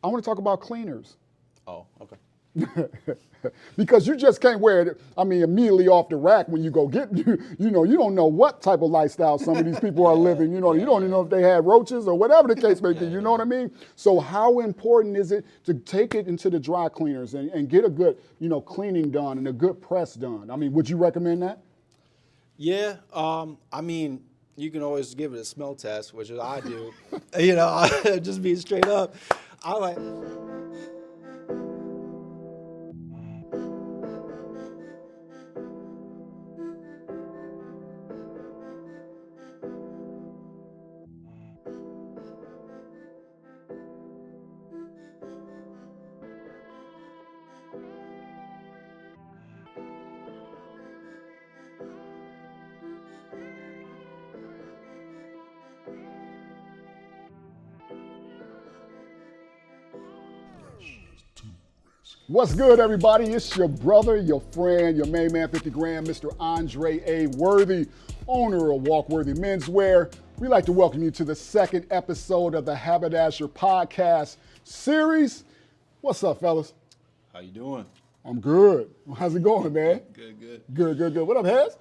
I want to talk about cleaners. Oh, okay. Because you just can't wear it, immediately off the rack when you go get, you don't know what type of lifestyle some of these people are living. You don't even know if they had roaches or whatever the case may be. You know what I mean? So how important is it to take it into the dry cleaners and get a good, cleaning done and a good press done? Would you recommend that? Yeah, you can always give it a smell test, which is I do. Just being straight up. I like. What's good, everybody? It's your brother, your friend, your main man, 50 grand, Mr. Andre A. Worthy, owner of Walkworthy Menswear. We'd like to welcome you to the second episode of the Haberdasher podcast series. What's up, fellas? How you doing? I'm good. How's it going, man? Good. Good. What up, Hez?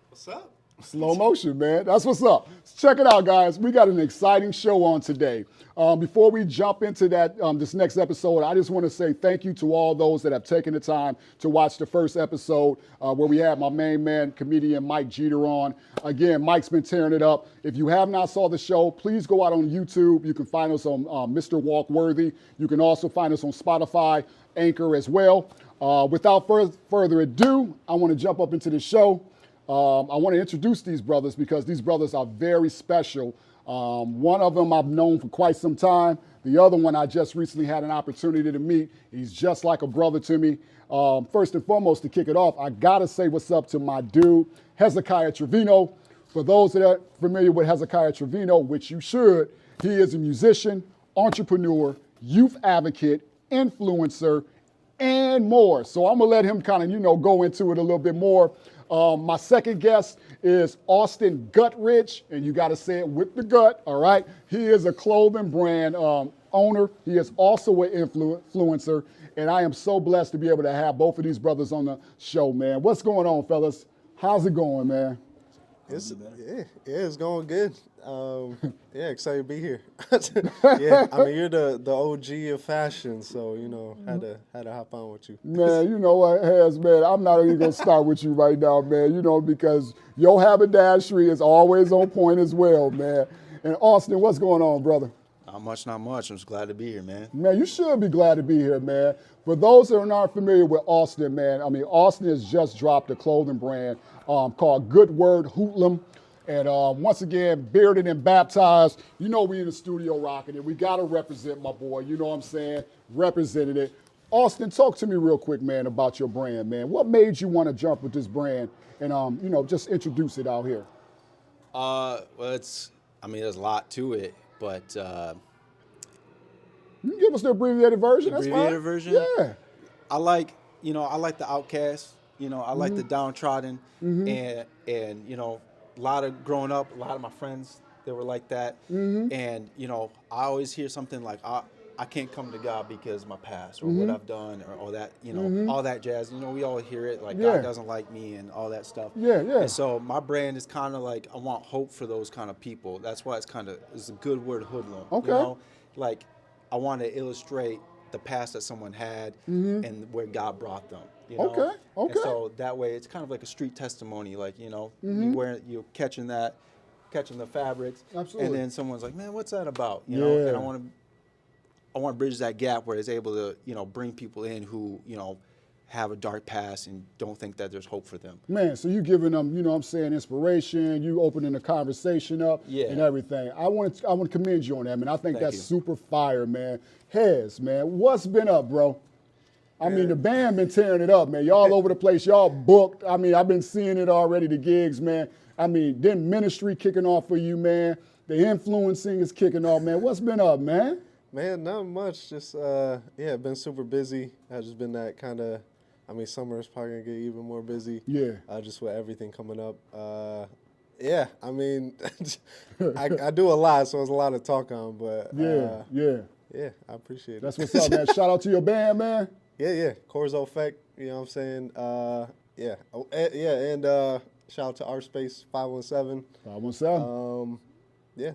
What's up? Slow motion, man. That's what's up. Check it out, guys. We got an exciting show on today. Before we jump into that, this next episode, I just want to say thank you to all those that have taken the time to watch the first episode where we had my main man, comedian Mike Jeter on. Again, Mike's been tearing it up. If you have not saw the show, please go out on YouTube. You can find us on Mr. Walkworthy. You can also find us on Spotify, Anchor as well. Without further ado, I want to jump up into the show. I want to introduce these brothers because these brothers are very special. One of them I've known for quite some time. The other one I just recently had an opportunity to meet. He's just like a brother to me. First and foremost, to kick it off, I got to say what's up to my dude, Hezekiah Trevino. For those that are familiar with Hezekiah Trevino, which you should, he is a musician, entrepreneur, youth advocate, influencer, and more. So I'm going to let him kind of, go into it a little bit more. My second guest is Austin Gutrich, and you got to say it with the gut, all right? He is a clothing brand owner. He is also an influencer, and I am so blessed to be able to have both of these brothers on the show, man. What's going on, fellas? How's it going, man? It's going good. Excited to be here. You're the OG of fashion, so had to hop on with you. Man, you know what, Hez, man, I'm not even gonna start with you right now, man. Because your haberdashery is always on point as well, man. And Austin, what's going on, brother? Not much. I'm just glad to be here, man. Man, you should be glad to be here, man. For those that are not familiar with Austin, man, Austin has just dropped a clothing brand called Good Word Hoodlum. And once again, bearded and baptized, we in the studio rocking it. We got to represent my boy, you know what I'm saying? Represented it. Austin, talk to me real quick, man, about your brand, man. What made you want to jump with this brand and, just introduce it out here? There's a lot to it, but... you can give us the abbreviated version, that's fine. Abbreviated version? Yeah. I like the outcast, I like the downtrodden, and a lot of growing up, a lot of my friends, they were like that. And, I always hear something like, I can't come to God because of my past or what I've done or all that, all that jazz. We all hear it, like God doesn't like me and all that stuff. Yeah. And so my brand is kind of like, I want hope for those kind of people. That's why it's a good word, hoodlum. Okay. Like I want to illustrate the past that someone had and where God brought them. Okay. And so that way, it's kind of like a street testimony. Like you're catching the fabrics, Absolutely. and then someone's like, "Man, what's that about?" And I want to bridge that gap where it's able to bring people in who have a dark past and don't think that there's hope for them. Man, so you giving them, inspiration, you opening the conversation up and everything. I want to commend you on that, man. I think that's super fire, man. Hez, man, what's been up, bro? The band been tearing it up, man. Y'all over the place. Y'all booked. I've been seeing it already, the gigs, man. Then ministry kicking off for you, man. The influencing is kicking off, man. What's been up, man? Man, not much. Just, been super busy. I've just been that kind of, summer is probably going to get even more busy. Yeah. Just with everything coming up. I do a lot, so it's a lot to talk on, but. Yeah, I appreciate it. That's what's up, man. Shout out to your band, man. Yeah. Corzo Effect, you know what I'm saying? Yeah. Oh, and shout out to Art Space 517. 517. Yeah.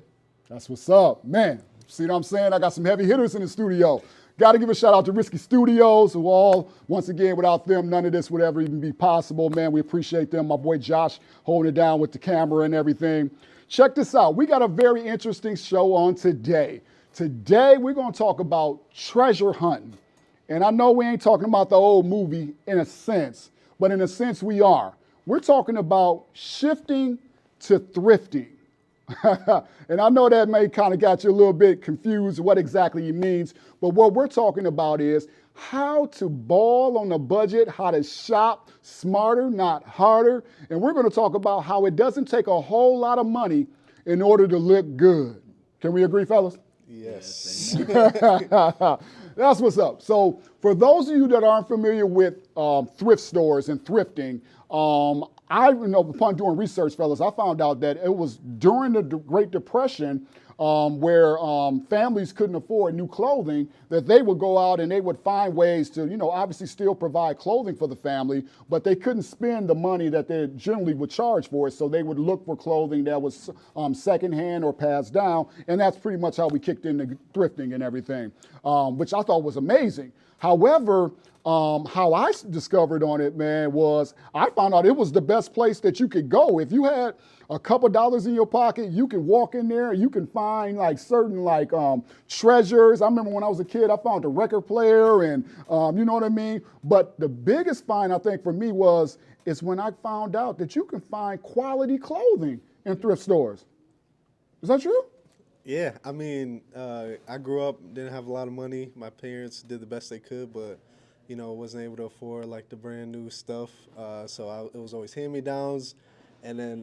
That's what's up, man. See what I'm saying? I got some heavy hitters in the studio. Got to give a shout out to Risky Studios, who all, once again, without them, none of this would ever even be possible, man. We appreciate them. My boy Josh holding it down with the camera and everything. Check this out. We got a very interesting show on today. Today, we're going to talk about treasure hunting. And I know we ain't talking about the old movie in a sense, but in a sense we are. We're talking about shifting to thrifting. And I know that may kind of got you a little bit confused what exactly it means, but what we're talking about is how to ball on a budget, how to shop smarter, not harder. And we're going to talk about how it doesn't take a whole lot of money in order to look good. Can we agree, fellas? Yes. That's what's up. So for those of you that aren't familiar with thrift stores and thrifting, upon doing research, fellas, I found out that it was during the Great Depression where families couldn't afford new clothing, that they would go out and they would find ways to, obviously still provide clothing for the family, but they couldn't spend the money that they generally would charge for it. So they would look for clothing that was secondhand or passed down. And that's pretty much how we kicked into thrifting and everything, which I thought was amazing. However, how I discovered on it, man, was I found out it was the best place that you could go. If you had a couple dollars in your pocket, you can walk in there and you can find like certain treasures. I remember when I was a kid, I found a record player and you know what I mean? But the biggest find I think for me is when I found out that you can find quality clothing in thrift stores. Is that true? Yeah, I mean, I grew up, didn't have a lot of money. My parents did the best they could, but wasn't able to afford like the brand new stuff. So it was always hand-me-downs. And then,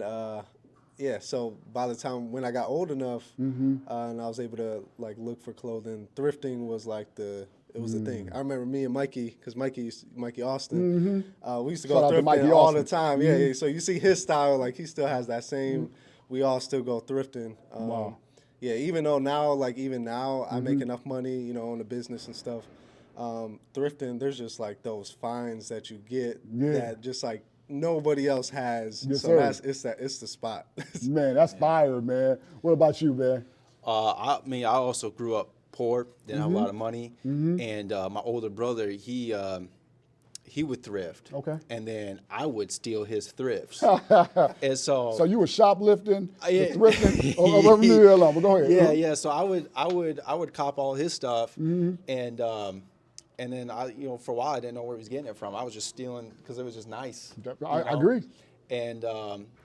so by the time when I got old enough and I was able to like look for clothing, thrifting was like it was the thing. I remember me and Mikey, because Mikey Austin, we used to go thrifting all the time. Yeah, so you see his style, like he still has that same, we all still go thrifting. Wow. Yeah, even though now, I make enough money, on the business and stuff. Thrifting, there's just like those finds that you get that just like nobody else has. Yes, so sir. it's the spot. Man, that's fire, man. What about you, man? I also grew up poor, didn't have a lot of money, and my older brother, he would thrift. Okay. And then I would steal his thrifts. And so you were shoplifting, yeah. thrifting. Go ahead. Yeah. So I would cop all his stuff, and then for a while I didn't know where he was getting it from. I was just stealing because it was just nice. I agree. And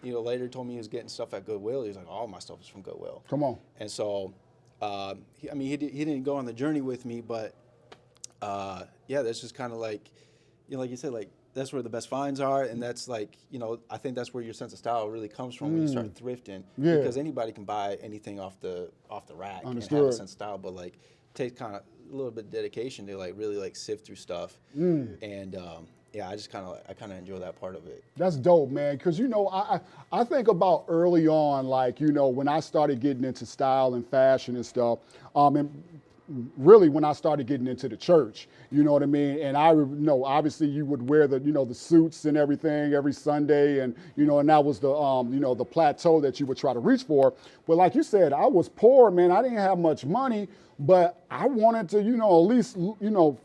later he told me he was getting stuff at Goodwill. He was like, all my stuff is from Goodwill. Come on. And so, he didn't go on the journey with me, but that's just kind of like, like you said, like that's where the best finds are, and that's like, I think that's where your sense of style really comes from when you start thrifting. Yeah. Because anybody can buy anything off the rack Understood. and have a sense of style, but like it takes kind of a little bit of dedication to like really like sift through stuff. And I just kind of enjoy that part of it. That's dope, man. Because I think about early on, like when I started getting into style and fashion and stuff, and really when I started getting into the church, you know what I mean? And I know obviously you would wear the the suits and everything every Sunday, and and that was the the plateau that you would try to reach for. But like you said, I was poor, man. I didn't have much money, but I wanted to at least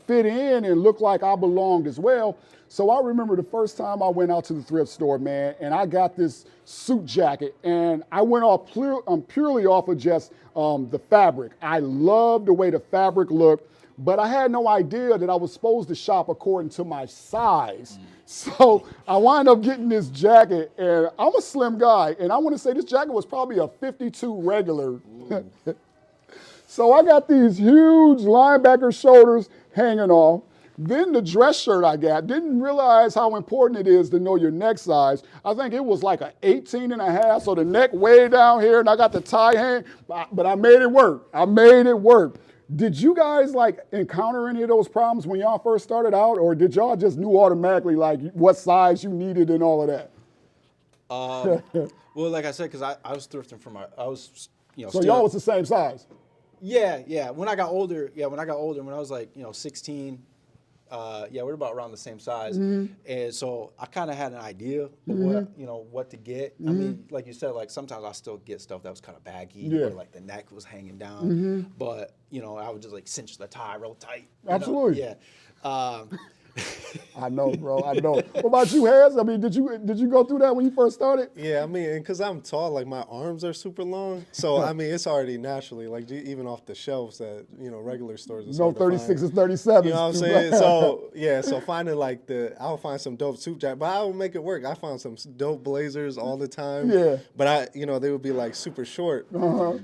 fit in and look like I belonged as well. So I remember the first time I went out to the thrift store, man, and I got this suit jacket, and I went off purely off of just the fabric. I loved the way the fabric looked, but I had no idea that I was supposed to shop according to my size. So I wound up getting this jacket, and I'm a slim guy, and I want to say this jacket was probably a 52 regular. So I got these huge linebacker shoulders hanging off. Then the dress shirt I got, didn't realize how important it is to know your neck size. I think it was like an 18 and a half, so the neck way down here, and I got the tie hang, but I made it work. Did you guys encounter any of those problems when y'all first started out, or did y'all just knew automatically what size you needed and all of that? Well, like I said, because I was thrifting for so y'all was the same size? Yeah. When I got older, when I was like, 16, we're about around the same size. And so I kind of had an idea of what to get. I mean, like you said, like sometimes I still get stuff that was kind of baggy or like the neck was hanging down. But, I would just like cinch the tie real tight. Absolutely. Yeah. I know, bro. I know. What about you, Harris? I mean, did you go through that when you first started? Yeah, I mean, because I'm tall, like my arms are super long. So, I mean, it's already naturally, like even off the shelves at, regular stores. It's No hard to 36s, find. 37s. You know what I'm saying? So, yeah, so finding like I'll find some dope suit jacket, but I would make it work. I found some dope blazers all the time. Yeah. But they would be like super short.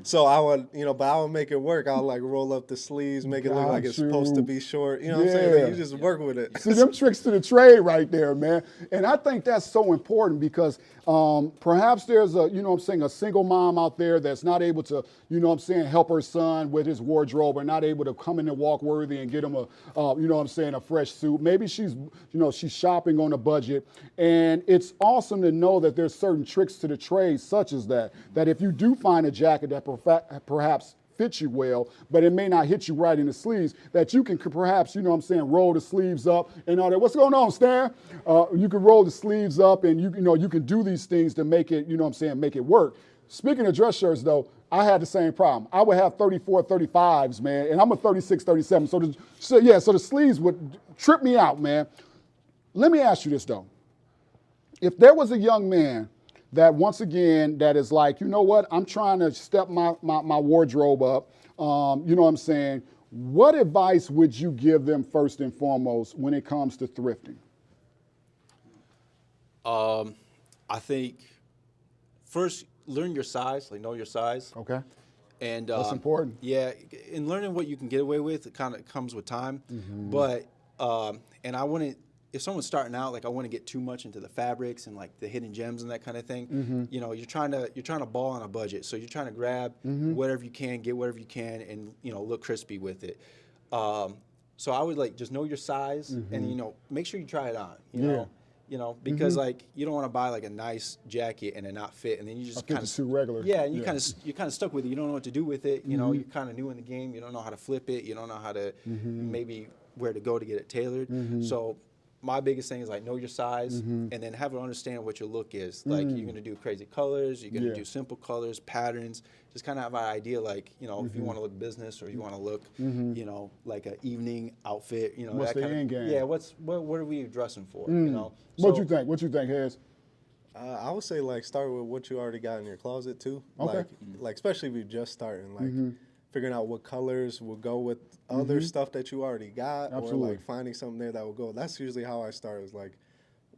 So I would, but I would make it work. I'll like roll up the sleeves, make it look like it's supposed to be short. You know what I'm saying? Like, you just work with it. See, them tricks to the trade right there, man. And I think that's so important because perhaps there's a single mom out there that's not able to, help her son with his wardrobe or not able to come in and walk worthy and get him a fresh suit. Maybe she's shopping on a budget. And it's awesome to know that there's certain tricks to the trade such as that if you do find a jacket that perhaps fits you well, but it may not hit you right in the sleeves, that you can perhaps, roll the sleeves up and all that. What's going on, Stan? You can roll the sleeves up and you can do these things to make it, make it work. Speaking of dress shirts though, I had the same problem. I would have 34, 35s, man, and I'm a 36, 37. So the sleeves would trip me out, man. Let me ask you this though. If there was a young man that once again, that is like, you know what, I'm trying to step my wardrobe up. What advice would you give them first and foremost when it comes to thrifting? I think first learn your size, like know your size. Okay. And that's important. Yeah, and learning what you can get away with, it kind of comes with time. But and I wouldn't. If someone's starting out, like I wouldn't get too much into the fabrics and like the hidden gems and that kind of thing. You're trying to ball on a budget, so you're trying to grab whatever you can, get whatever you can, and look crispy with it. So I would like just know your size and make sure you try it on. Because like you don't want to buy like a nice jacket and it not fit, and then you just kind of too regular. Yeah, and you're kind of stuck with it. You don't know what to do with it. You're kind of new in the game. You don't know how to flip it. You don't know how to maybe where to go to get it tailored. So my biggest thing is like know your size and then have an understand what your look is. Like you're gonna do crazy colors, you're gonna do simple colors, patterns. Just kind of have an idea, like if you want to look business or you want to look, like an evening outfit. What's that the end game? Yeah, what are we dressing for? What you think? What you think, Harris? I would say like start with what you already got in your closet too. Okay. Like especially if you're just starting, like figuring out what colors will go with other stuff that you already got, or like finding something there that will go. That's usually how I start. Is like,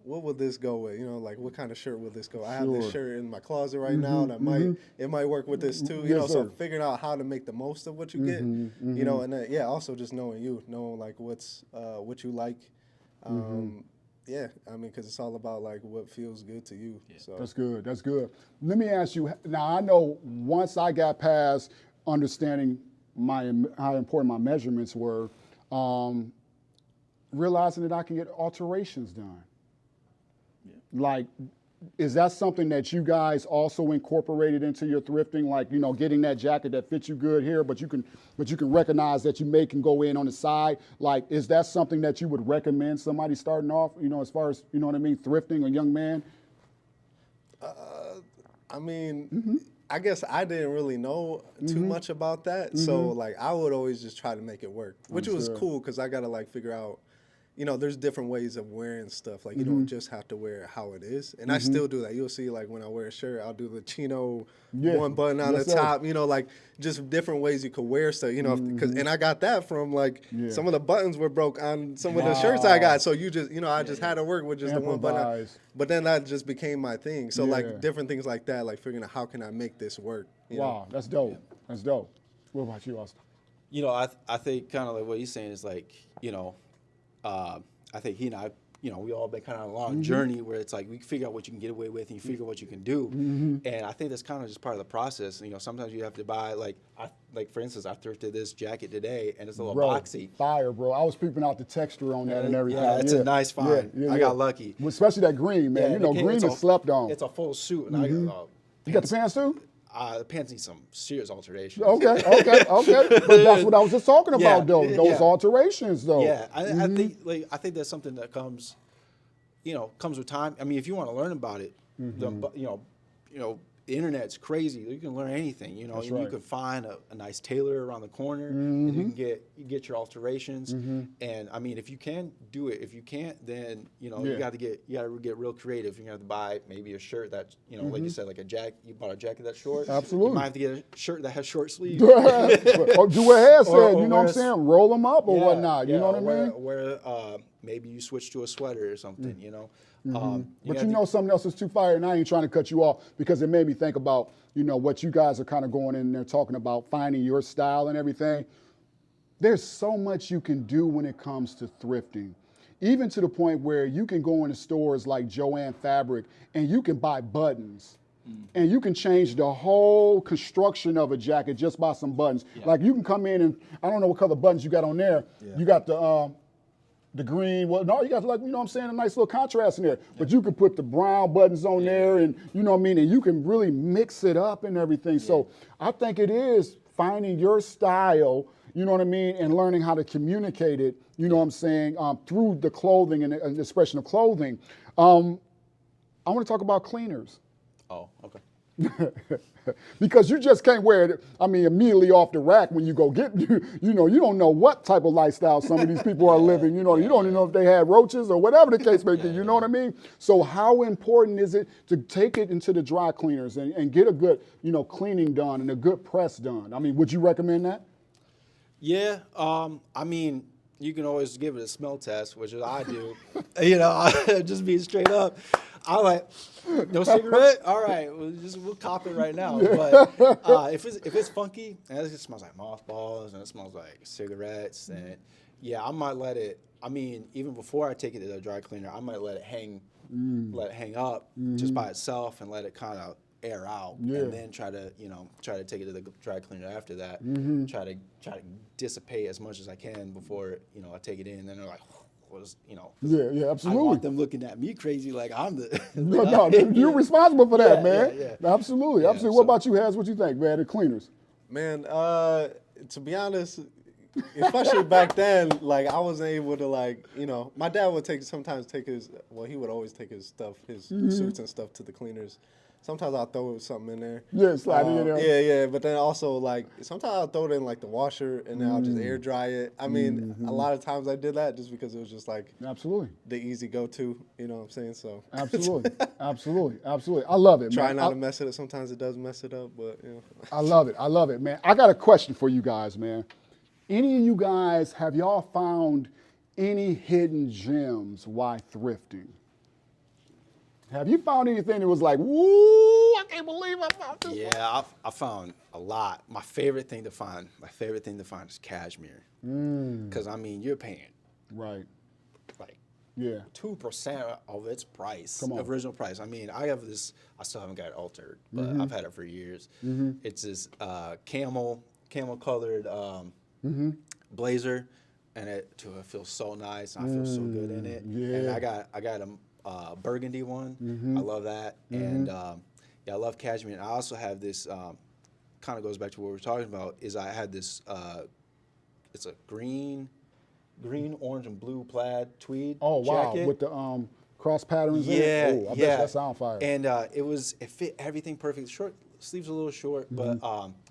what would this go with? Like what kind of shirt would this go? I have this shirt in my closet right now that it might work with this too. So figuring out how to make the most of what you get. And then, also just knowing like what you like. Yeah, I mean, because it's all about like what feels good to you. Yeah. So That's good. Let me ask you. Now I know once I got past understanding how important my measurements were, realizing that I can get alterations done. Yeah. Like, is that something that you guys also incorporated into your thrifting? Like, getting that jacket that fits you good here, but you can recognize that you can go in on the side. Like, is that something that you would recommend somebody starting off? As far as thrifting, a young man. I mean. I guess I didn't really know too much about that. So, like, I would always just try to make it work, which was cool because I got to, like, figure out, there's different ways of wearing stuff. Like, you don't just have to wear it how it is. And I still do that. You'll see, like, when I wear a shirt, I'll do the chino, one button on the top, like, just different ways you could wear stuff, and I got that from, like, some of the buttons were broke on some of the shirts I got. So you just, I just had to work with just the one button. But then that just became my thing. So, like, different things like that, like figuring out how can I make this work. Wow, that's dope. That's dope. What about you, Austin? I think kind of like what he's saying is like, I think he and I, we all been kind of on a long journey where it's like we figure out what you can get away with and you figure out what you can do. And I think that's kind of just part of the process. Sometimes you have to buy, like for instance, I thrifted this jacket today and it's a little boxy. Fire, bro. I was peeping out the texture on that and everything. Yeah, it's a nice find. I got lucky. Especially that green, man. Green is slept on. It's a full suit. And you got the pants too? The pants need some serious alterations. Okay. But that's what I was just talking about, though. Those alterations, though. Yeah, I think that's something that comes with time. I mean, if you want to learn about it, the internet's crazy. You can learn anything. You can find a nice tailor around the corner, and you can get your alterations. And I mean, if you can do it, if you can't, then you got to get real creative. You have to buy maybe a shirt that like you said, like a jacket. You bought a jacket that's short. Absolutely. You might have to get a shirt that has short sleeves. Or do what Hair said. You know what I'm saying? Roll them up or whatnot. You know what I mean? Maybe you switch to a sweater or something. But something else is too fire, and I ain't trying to cut you off because it made me think about, what you guys are kind of going in there talking about, finding your style and everything. There's so much you can do when it comes to thrifting, even to the point where you can go into stores like Joann Fabric and you can buy buttons. And you can change the whole construction of a jacket just by some buttons. Yeah. Like you can come in and, I don't know what color buttons you got on there. Yeah. You got the green, you got like, a nice little contrast in there. Yeah. But you can put the brown buttons on there and, and you can really mix it up and everything. Yeah. So I think it is finding your style, and learning how to communicate it, through the clothing and the expression of clothing. I want to talk about cleaners. Oh, okay. Because you just can't wear it, immediately off the rack when you go get, you don't know what type of lifestyle some of these people are living. You don't even know if they had roaches or whatever the case may be. You know what I mean? So how important is it to take it into the dry cleaners and get a good, cleaning done and a good press done? Would you recommend that? Yeah. You can always give it a smell test, which is I do. Just being straight up. I'm like, no cigarette? All right, we'll cop it right now. But if it's funky and it smells like mothballs and it smells like cigarettes, and I might let it. Even before I take it to the dry cleaner, I might let it hang up just by itself and let it kind of air out, and then try to take it to the dry cleaner after that. Try to dissipate as much as I can before I take it in. And then they're like, absolutely. I want them looking at me crazy like I'm the you're responsible for that, man. Yeah. Absolutely. What about you, Haz? What you think, man? The cleaners. Man, to be honest, especially back then, like I wasn't able to my dad would sometimes take his stuff, his suits and stuff to the cleaners. Sometimes I'll throw something in there. Yeah, slide it in there. Yeah. But then also, sometimes I'll throw it in, the washer, and then I'll just air dry it. A lot of times I did that just because it was just, absolutely, the easy go-to, you know what I'm saying? So Absolutely. I love it, man. Try not to mess it up. Sometimes it does mess it up, but, I love it, man. I got a question for you guys, man. Any of you guys, have y'all found any hidden gems while thrifting? Have you found anything that was like, woo, I can't believe I found this? Yeah, I found a lot. My favorite thing to find is cashmere. Because, you're paying. Right. 2% of its price, original price. I have this, I still haven't got it altered, but I've had it for years. It's this camel colored blazer, and it feels so nice, and I feel so good in it. Yeah. And I got a burgundy one. I love that. And I love cashmere. And I also have this, kind of goes back to what we were talking about, is I had this, it's a green, orange, and blue plaid tweed jacket. With the cross patterns in it? Oh, I bet that sound fire. And it fit everything perfect. Short sleeves a little short, but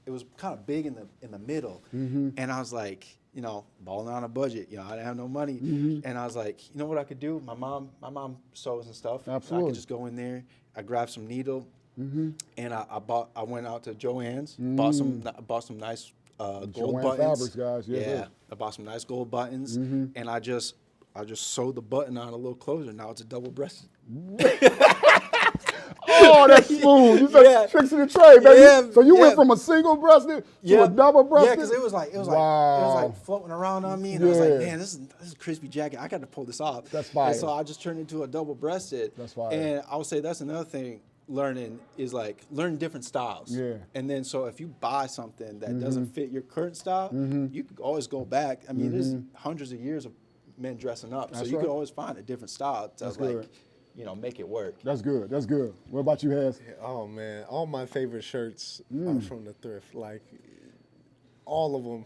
it was kind of big in the middle. And I was like, balling on a budget. I didn't have no money. And I was like, you know what I could do? My mom sews and stuff. Absolutely. So I could just go in there. I grabbed some needle, and I went out to Joann's, bought some nice gold Joann buttons. Fabrics, guys. Yeah. I bought some nice gold buttons, and I just sewed the button on a little closer. Now it's a double-breasted. Oh, that's smooth. You said tricks in the trade, baby. Yeah, so you went from a single-breasted to a double-breasted? Yeah, because it was like floating around on me, and I was like, man, this is a crispy jacket. I got to pull this off. That's fire. And so I just turned it into a double-breasted. That's fire. And I would say that's another thing. Learning is learn different styles. Yeah. And then so if you buy something that doesn't fit your current style, you can always go back. There's hundreds of years of men dressing up, so you can always find a different style. That's make it work. That's good. That's good. What about you, Has? Oh man, all my favorite shirts are from the thrift. Like all of them.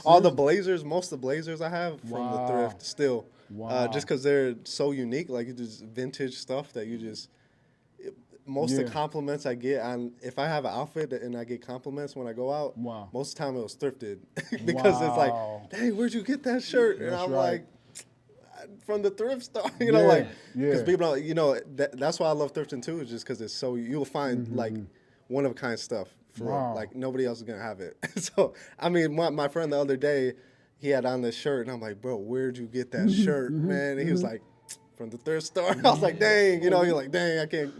All the blazers, most of the blazers I have from the thrift still. Wow. Just because they're so unique, like it's just vintage stuff that you just. Most of the compliments I get on, if I have an outfit and I get compliments when I go out, most of the time it was thrifted because it's like, hey, where'd you get that shirt? And I'm like, from the thrift store, because people don't, that's why I love thrifting too, is just because it's so, you'll find like one of a kind stuff for real. Like nobody else is gonna have it. So I mean, my friend the other day, he had on this shirt, and I'm like, bro, where'd you get that shirt, man? And he was like, from the thrift store. I was like, dang, you're like, dang, I can't,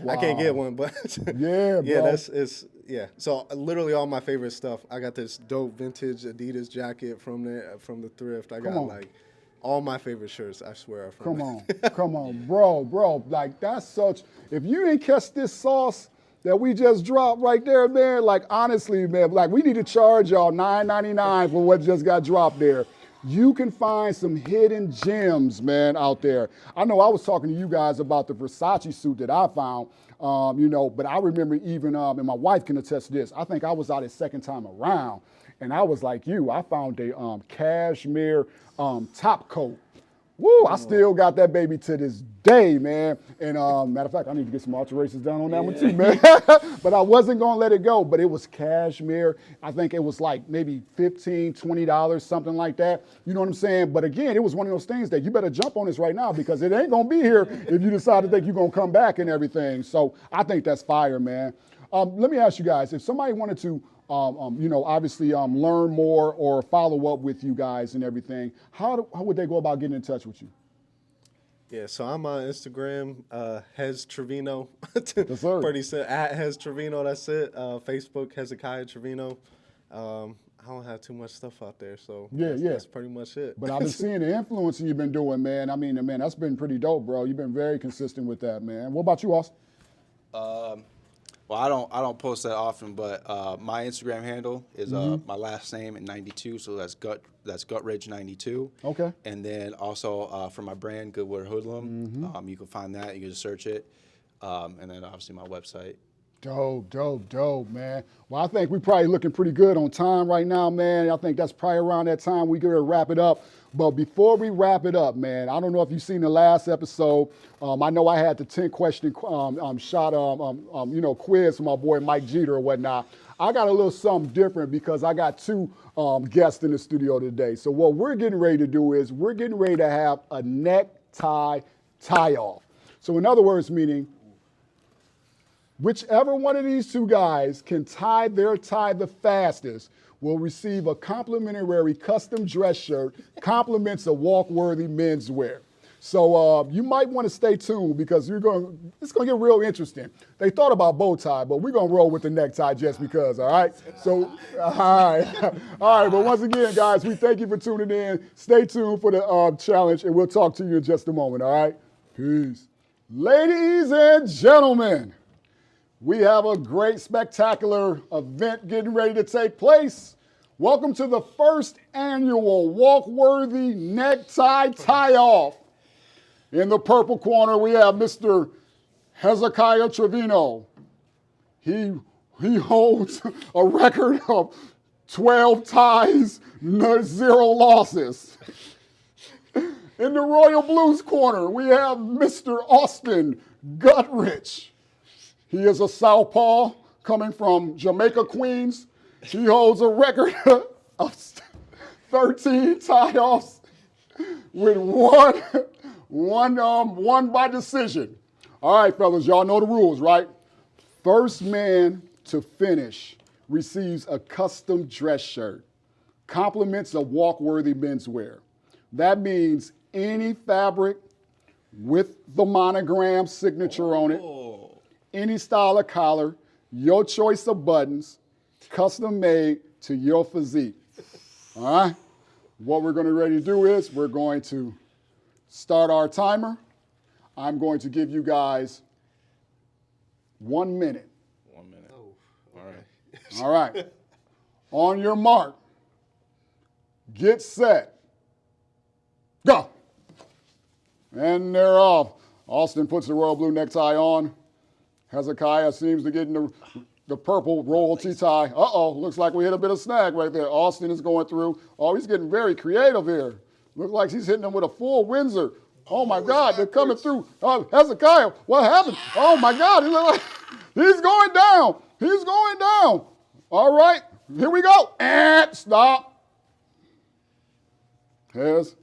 I can't get one, but yeah, So literally all my favorite stuff. I got this dope vintage Adidas jacket from the thrift. I got like all my favorite shirts, I swear, are from Come on, bro. Like that's such, if you didn't catch this sauce that we just dropped right there, man, like honestly, man, like we need to charge y'all $9.99 for what just got dropped there. You can find some hidden gems, man, out there. I know I was talking to you guys about the Versace suit that I found, but I remember even, and my wife can attest to this, I think I was out a second time around, and I was like you, I found a cashmere top coat. Woo, I still got that baby to this day, man. And matter of fact, I need to get some alterations done on that one too, man. But I wasn't gonna let it go, but it was cashmere. I think it was like maybe $15, $20, something like that. You know what I'm saying? But again, it was one of those things that you better jump on this right now because it ain't gonna be here if you decide to think you're gonna come back and everything. So I think that's fire, man. Let me ask you guys, if somebody wanted to obviously learn more or follow up with you guys and everything, how would they go about getting in touch with you? Yeah, so I'm on Instagram, Hez Trevino. Yes, sir. Pretty simple. At Hez Trevino, that's it. Facebook, Hezekiah Trevino. I don't have too much stuff out there, so that's pretty much it. But I've been seeing the influence you've been doing, man. I mean, man, that's been pretty dope, bro. You've been very consistent with that, man. What about you, Austin? Well, I don't post that often, but my Instagram handle is my last name at 92, so that's Gutridge 92. Okay. And then also for my brand, Goodwood Hoodlum, you can find that. You can just search it, and then obviously my website. Dope, man. Well, I think we're probably looking pretty good on time right now, man. I think that's probably around that time we get to wrap it up. But before we wrap it up, man, I don't know if you've seen the last episode. I know I had the 10-question quiz from my boy Mike Jeter or whatnot. I got a little something different because I got two guests in the studio today. So what we're getting ready to do is we're getting ready to have a necktie tie-off. So in other words, meaning whichever one of these two guys can tie their tie the fastest will receive a complimentary custom dress shirt, compliments of walk-worthy menswear. So you might want to stay tuned because it's going to get real interesting. They thought about bow tie, but we're going to roll with the necktie just because, all right? So, all right. All right, but once again, guys, we thank you for tuning in. Stay tuned for the challenge, and we'll talk to you in just a moment, all right? Peace. Ladies and gentlemen, we have a great, spectacular event getting ready to take place. Welcome to the first annual Walk-Worthy Necktie Tie-Off. In the purple corner, we have Mr. Hezekiah Trevino. He holds a record of 12 ties, 0 losses. In the royal blues corner, we have Mr. Austin Gutridge. He is a southpaw coming from Jamaica, Queens. He holds a record of 13 tie-offs with one by decision. All right, fellas, y'all know the rules, right? First man to finish receives a custom dress shirt, compliments of walk-worthy menswear. That means any fabric with the monogram signature on it, any style of collar, your choice of buttons, custom made to your physique. All right? What we're going to ready to do is we're going to start our timer. I'm going to give you guys 1 minute. 1 minute. Oh, all right. All right. On your mark, get set, go. And they're off. Austin puts the royal blue necktie on. Hezekiah seems to get in the purple royalty tie. Uh-oh, looks like we hit a bit of snag right there. Austin is going through. Oh, he's getting very creative here. Looks like he's hitting them with a full Windsor. Oh my God, they're coming through. Hezekiah, what happened? Oh my God, he's going down. He's going down. All right, here we go. And stop. Hez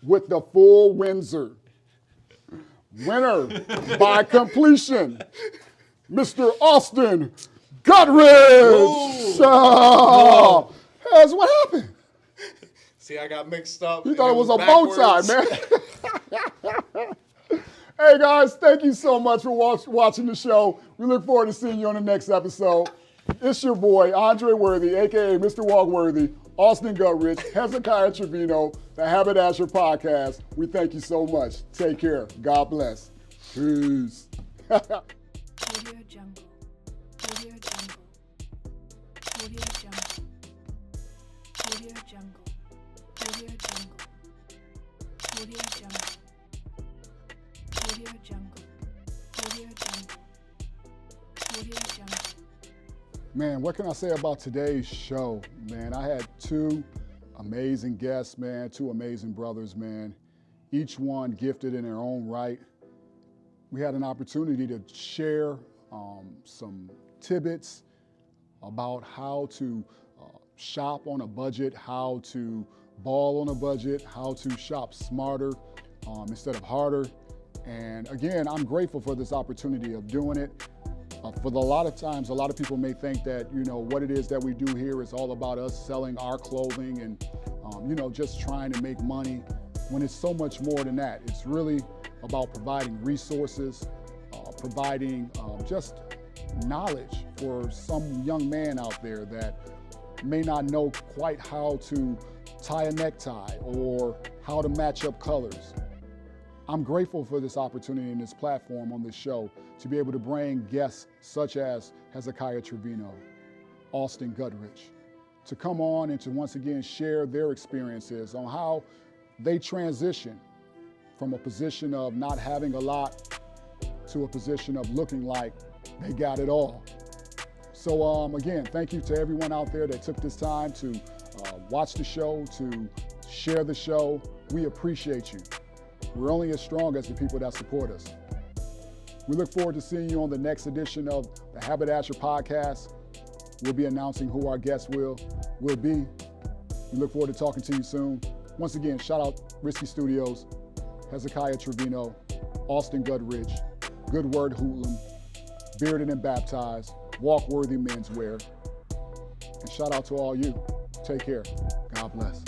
with the full Windsor. Winner by completion, Mr. Austin Guthridge. Hez, what happened? See, I got mixed up. You thought it was a bow tie, man. Hey, guys, thank you so much for watching the show. We look forward to seeing you on the next episode. It's your boy, Andre Worthy, a.k.a. Mr. Walkworthy, Austin Guthridge, Hezekiah Trevino, the Haberdasher Podcast. We thank you so much. Take care. God bless. Peace. Audio Jungle. Audio Jungle. Audio Jungle. Audio Jungle. Audio Jungle. Audio Jungle. Audio Jungle. Audio Jungle. Audio Jungle. Man, what can I say about today's show, man? I had two amazing guests, man, two amazing brothers, man. Each one gifted in their own right. We had an opportunity to share some tidbits about how to shop on a budget, how to ball on a budget, how to shop smarter instead of harder. And again, I'm grateful for this opportunity of doing it. For a lot of times, a lot of people may think that, what it is that we do here is all about us selling our clothing and, just trying to make money, when it's so much more than that. It's really about providing resources, providing just knowledge for some young man out there that may not know quite how to tie a necktie or how to match up colors. I'm grateful for this opportunity and this platform on this show to be able to bring guests such as Hezekiah Trevino, Austin Guthridge, to come on and to once again share their experiences on how they transition from a position of not having a lot to a position of looking like they got it all. So again, thank you to everyone out there that took this time to watch the show, to share the show. We appreciate you. We're only as strong as the people that support us. We look forward to seeing you on the next edition of the Haberdasher Podcast. We'll be announcing who our guests will be. We look forward to talking to you soon. Once again, shout out Risky Studios, Hezekiah Trevino, Austin Guthridge, Good Word Hoodlum, Bearded and Baptized, Walkworthy Menswear. And shout out to all you. Take care. God bless.